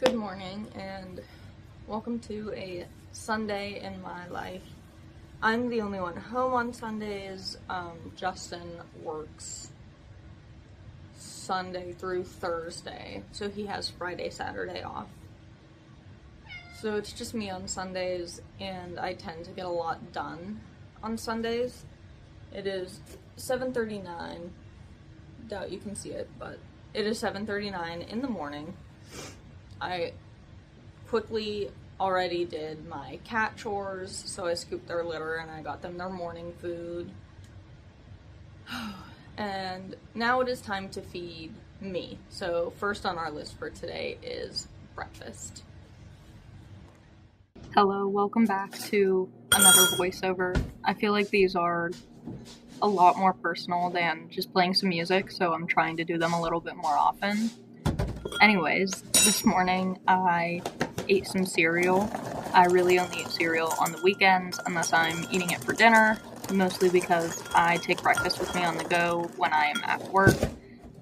Good morning and welcome to a Sunday in my life. I'm the only one home on Sundays. Justin works Sunday through Thursday, so he has Friday, Saturday off. So it's just me on Sundays, and I tend to get a lot done on Sundays. It is 7:39. Doubt you can see it, but it is 7:39 in the morning. I quickly already did my cat chores, so I scooped their litter and I got them their morning food. And now it is time to feed me. So first on our list for today is breakfast. Hello, welcome back to another voiceover. I feel like these are a lot more personal than just playing some music, so I'm trying to do them a little bit more often. Anyways, this morning I ate some cereal. I really only eat cereal on the weekends unless I'm eating it for dinner, mostly because I take breakfast with me on the go when I am at work.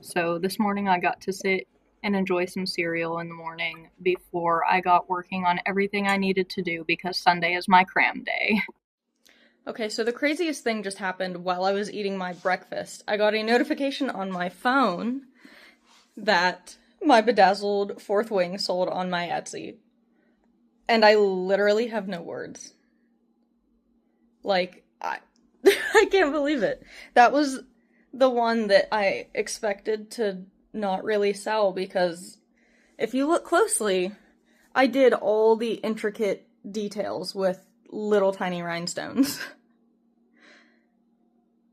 So this morning I got to sit and enjoy some cereal in the morning before I got working on everything I needed to do because Sunday is my cram day. Okay, so the craziest thing just happened while I was eating my breakfast. I got a notification on my phone that my bedazzled fourth wing sold on my Etsy. And I literally have no words. Like, I can't believe it. That was the one that I expected to not really sell because if you look closely, I did all the intricate details with little tiny rhinestones.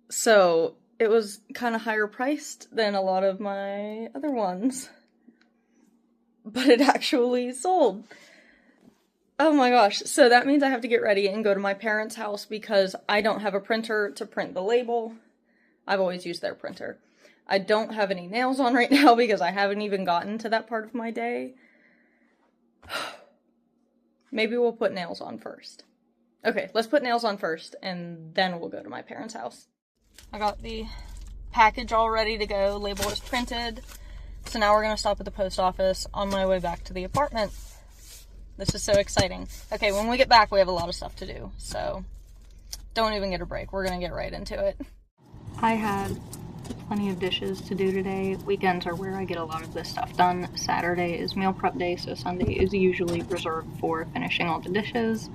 So it was kind of higher priced than a lot of my other ones. But it actually sold. Oh my gosh, so that means I have to get ready and go to my parents' house because I don't have a printer to print the label. I've always used their printer. I don't have any nails on right now because I haven't even gotten to that part of my day. Maybe we'll put nails on first. Okay, let's put nails on first and then we'll go to my parents' house. I got the package all ready to go. Label is printed. So now we're going to stop at the post office on my way back to the apartment. This is so exciting. Okay, when we get back, we have a lot of stuff to do. So don't even get a break. We're going to get right into it. I had plenty of dishes to do today. Weekends are where I get a lot of this stuff done. Saturday is meal prep day, so Sunday is usually reserved for finishing all the dishes.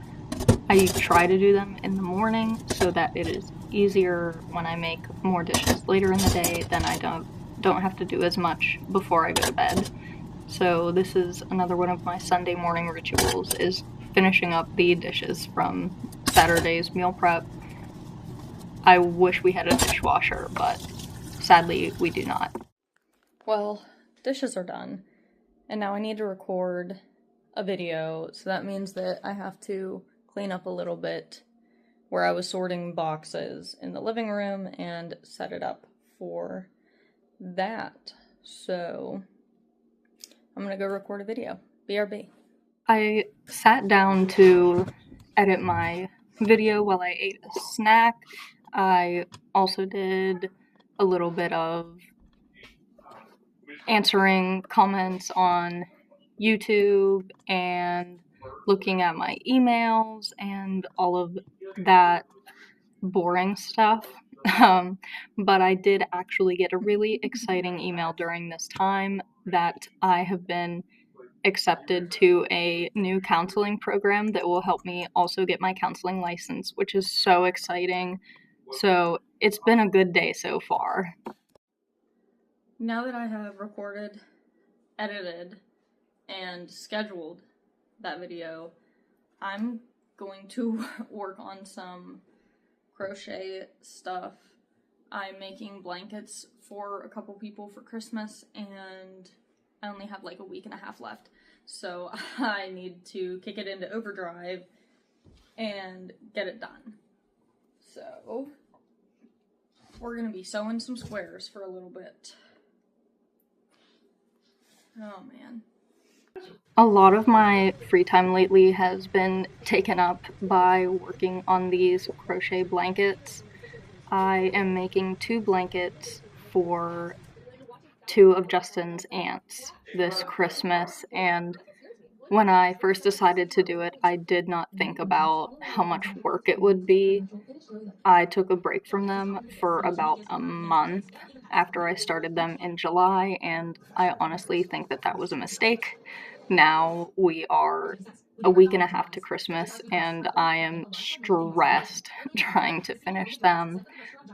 I try to do them in the morning so that it is easier when I make more dishes later in the day, then I don't have to do as much before I go to bed. So this is another one of my Sunday morning rituals, is finishing up the dishes from Saturday's meal prep. I wish we had a dishwasher, but sadly we do not. Well, dishes are done, and now I need to record a video, so that means that I have to clean up a little bit where I was sorting boxes in the living room and set it up for that. So I'm gonna go record a video. BRB. I sat down to edit my video while I ate a snack. I also did a little bit of answering comments on YouTube and looking at my emails and all of that boring stuff. But I did actually get a really exciting email during this time that I have been accepted to a new counseling program that will help me also get my counseling license, which is so exciting. So it's been a good day so far. Now that I have recorded, edited, and scheduled that video, I'm going to work on some crochet stuff. I'm making blankets for a couple people for Christmas, and I only have like a week and a half left. So I need to kick it into overdrive and get it done. So we're gonna be sewing some squares for a little bit. Oh man. A lot of my free time lately has been taken up by working on these crochet blankets. I am making 2 blankets for 2 of Justin's aunts this Christmas, and When I first decided to do it, I did not think about how much work it would be. I took a break from them for about a month after I started them in July, and I honestly think that that was a mistake. Now we are a week and a half to Christmas, and I am stressed trying to finish them.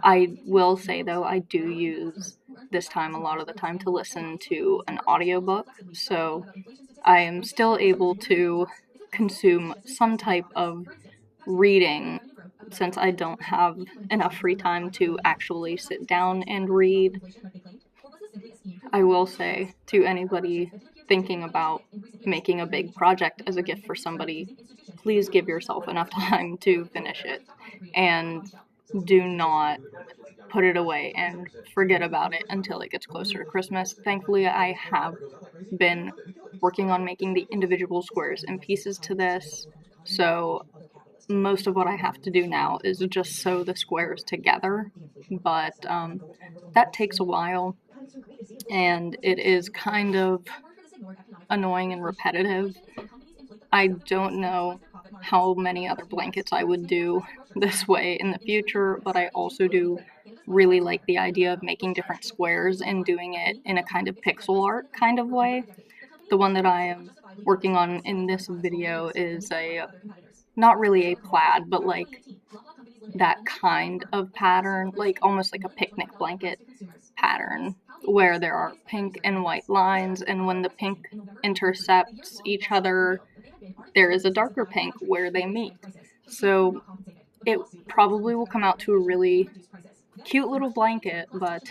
I will say, though, I do use this time a lot of the time to listen to an audiobook, so I am still able to consume some type of reading since I don't have enough free time to actually sit down and read. I will say to anybody thinking about making a big project as a gift for somebody, please give yourself enough time to finish it, and do not put it away and forget about it until it gets closer to Christmas. Thankfully, I have been working on making the individual squares and pieces to this, so most of what I have to do now is just sew the squares together, but that takes a while, and it is kind of annoying and repetitive. I don't know how many other blankets I would do this way in the future, but I also do really like the idea of making different squares and doing it in a kind of pixel art kind of way. The one that I am working on in this video is not really a plaid, but like that kind of pattern, like almost like a picnic blanket pattern, where there are pink and white lines, and when the pink intercepts each other, there is a darker pink where they meet. So it probably will come out to a really cute little blanket, but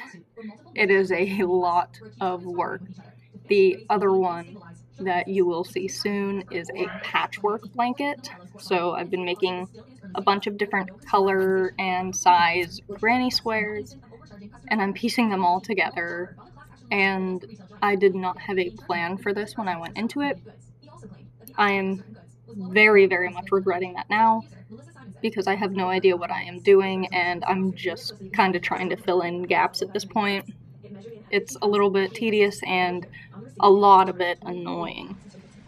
it is a lot of work. The other one that you will see soon is a patchwork blanket. So I've been making a bunch of different color and size granny squares, and I'm piecing them all together, and I did not have a plan for this when I went into it. I am very, very much regretting that now, because I have no idea what I am doing, and I'm just kind of trying to fill in gaps at this point. It's a little bit tedious and a lot of it annoying,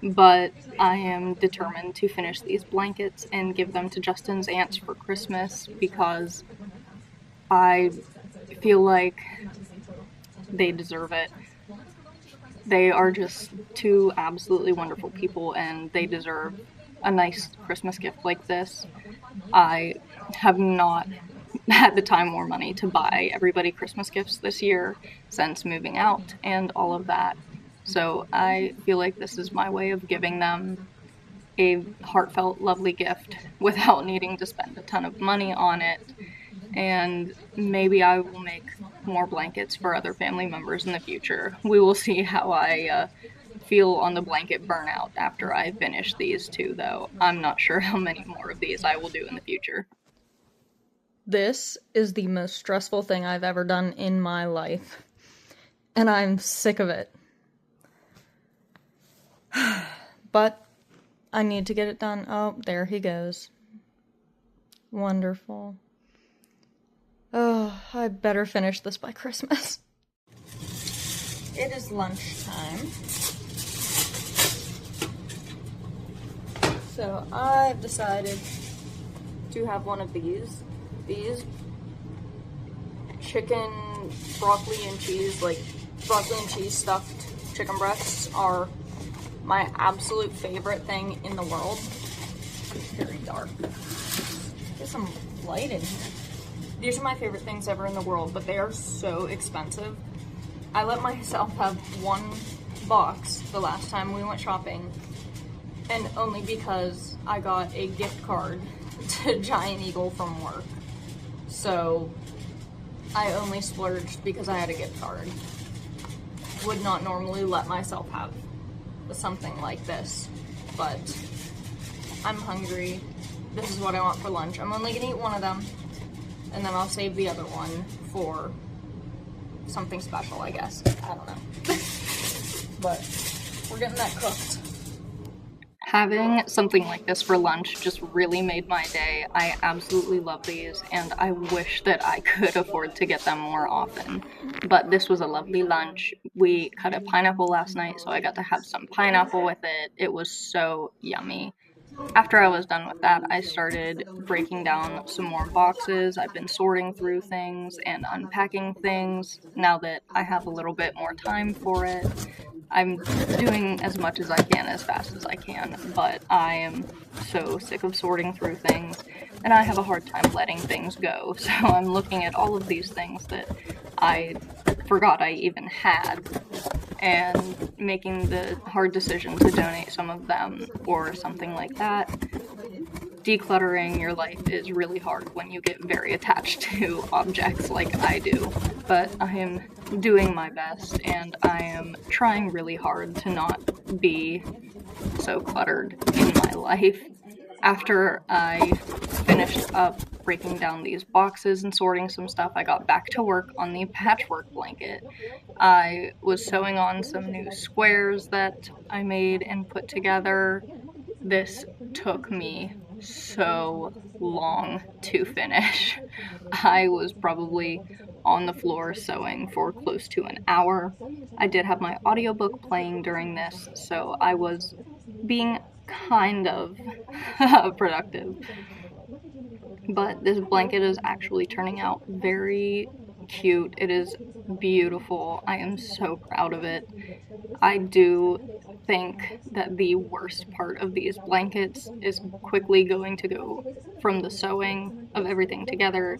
but I am determined to finish these blankets and give them to Justin's aunts for Christmas, because I feel like they deserve it. They are just two absolutely wonderful people, and they deserve a nice Christmas gift like this. I have not had the time or money to buy everybody Christmas gifts this year since moving out and all of that. So I feel like this is my way of giving them a heartfelt, lovely gift without needing to spend a ton of money on it. And maybe I will make more blankets for other family members in the future. We will see how I feel on the blanket burnout after I finish these two, though. I'm not sure how many more of these I will do in the future. This is the most stressful thing I've ever done in my life, and I'm sick of it. But I need to get it done. Oh, there he goes. Wonderful. Oh, I better finish this by Christmas. It is lunchtime. So I've decided to have one of these. These chicken, broccoli and cheese, like broccoli and cheese stuffed chicken breasts are my absolute favorite thing in the world. It's very dark. Get some light in here. These are my favorite things ever in the world, but they are so expensive. I let myself have one box the last time we went shopping, and only because I got a gift card to Giant Eagle from work. So I only splurged because I had a gift card. Would not normally let myself have something like this, but I'm hungry. This is what I want for lunch. I'm only gonna eat one of them, and then I'll save the other one for something special, I guess. I don't know. But we're getting that cooked. Having something like this for lunch just really made my day. I absolutely love these, and I wish that I could afford to get them more often. But this was a lovely lunch. We cut a pineapple last night, so I got to have some pineapple with it. It was so yummy. After I was done with that, I started breaking down some more boxes. I've been sorting through things and unpacking things now that I have a little bit more time for it. I'm doing as much as I can as fast as I can, but I am so sick of sorting through things, and I have a hard time letting things go. So I'm looking at all of these things that I forgot I even had, and making the hard decision to donate some of them or something like that. Decluttering your life is really hard when you get very attached to objects like I do, but I am doing my best, and I am trying really hard to not be so cluttered in my life. After I finished up breaking down these boxes and sorting some stuff, I got back to work on the patchwork blanket. I was sewing on some new squares that I made and put together. This took me so long to finish. I was probably on the floor sewing for close to an hour. I did have my audiobook playing during this, so I was being kind of productive. But this blanket is actually turning out very cute. It is beautiful. I am so proud of it. I do think that the worst part of these blankets is quickly going to go from the sewing of everything together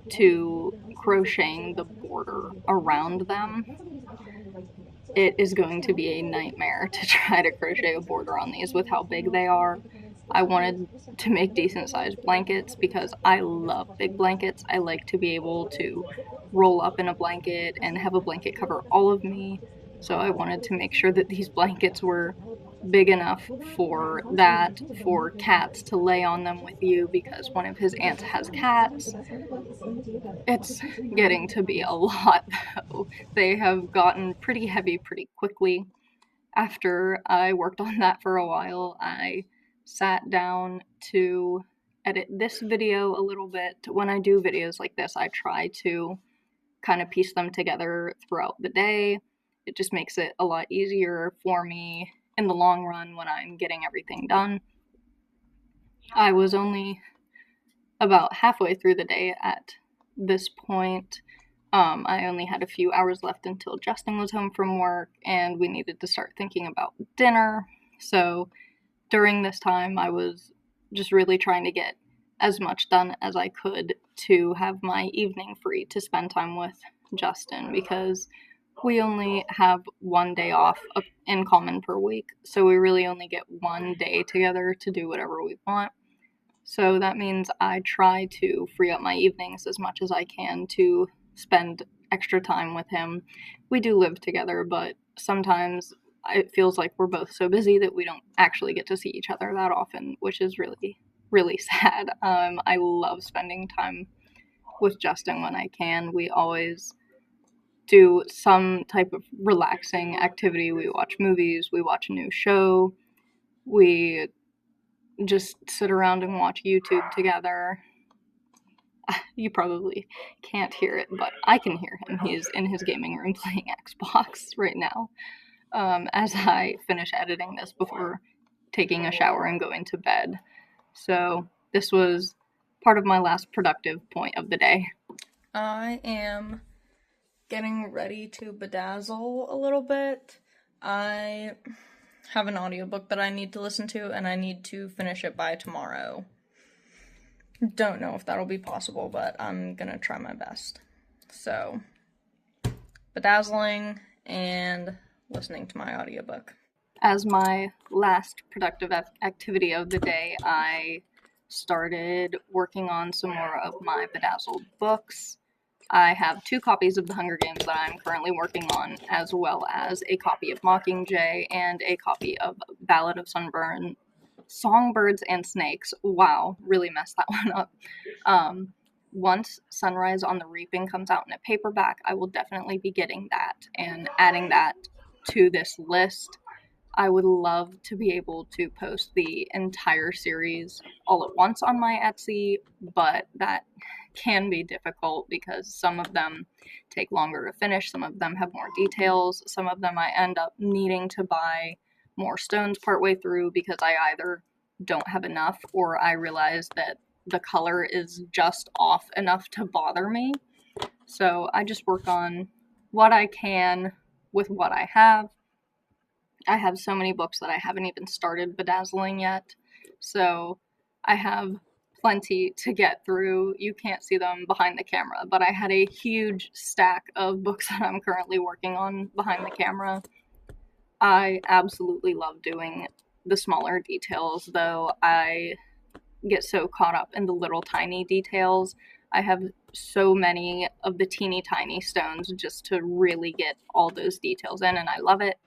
to crocheting the border around them. It is going to be a nightmare to try to crochet a border on these with how big they are. I wanted to make decent sized blankets because I love big blankets. I like to be able to roll up in a blanket and have a blanket cover all of me. So I wanted to make sure that these blankets were big enough for that, for cats to lay on them with you, because one of his aunts has cats. It's getting to be a lot though. They have gotten pretty heavy pretty quickly. After I worked on that for a while, I sat down to edit this video a little bit. When I do videos like this, I try to kind of piece them together throughout the day. It just makes it a lot easier for me in the long run when I'm getting everything done. I was only about halfway through the day at this point. I only had a few hours left until Justin was home from work, and we needed to start thinking about dinner. So during this time, I was just really trying to get as much done as I could to have my evening free to spend time with Justin, because we only have one day off in common per week, so we really only get one day together to do whatever we want. So that means I try to free up my evenings as much as I can to spend extra time with him. We do live together, but sometimes it feels like we're both so busy that we don't actually get to see each other that often, which is really, really sad. I love spending time with Justin when I can. We always do some type of relaxing activity. We watch movies, we watch a new show, we just sit around and watch YouTube together. You probably can't hear it, but I can hear him. He's in his gaming room playing Xbox right now, as I finish editing this before taking a shower and going to bed. So this was part of my last productive point of the day. I am getting ready to bedazzle a little bit. I have an audiobook that I need to listen to, and I need to finish it by tomorrow. Don't know if that'll be possible, but I'm gonna try my best. So, bedazzling and listening to my audiobook. As my last productive activity of the day, I started working on some more of my bedazzled books. I have 2 copies of The Hunger Games that I'm currently working on, as well as a copy of Mockingjay and a copy of Ballad of Songbirds and Snakes. Wow, really messed that one up. Once Sunrise on the Reaping comes out in a paperback, I will definitely be getting that and adding that to this list. I would love to be able to post the entire series all at once on my Etsy, but that can be difficult because some of them take longer to finish, some of them have more details, some of them I end up needing to buy more stones partway through because I either don't have enough or I realize that the color is just off enough to bother me. So I just work on what I can with what I have. I have so many books that I haven't even started bedazzling yet. So I have plenty to get through. You can't see them behind the camera, but I had a huge stack of books that I'm currently working on behind the camera. I absolutely love doing the smaller details, though. I get so caught up in the little tiny details. I have so many of the teeny tiny stones just to really get all those details in, and I love it.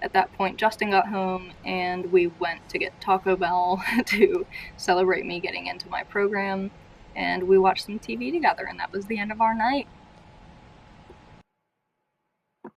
At that point, Justin got home and we went to get Taco Bell to celebrate me getting into my program. And we watched some TV together, and that was the end of our night.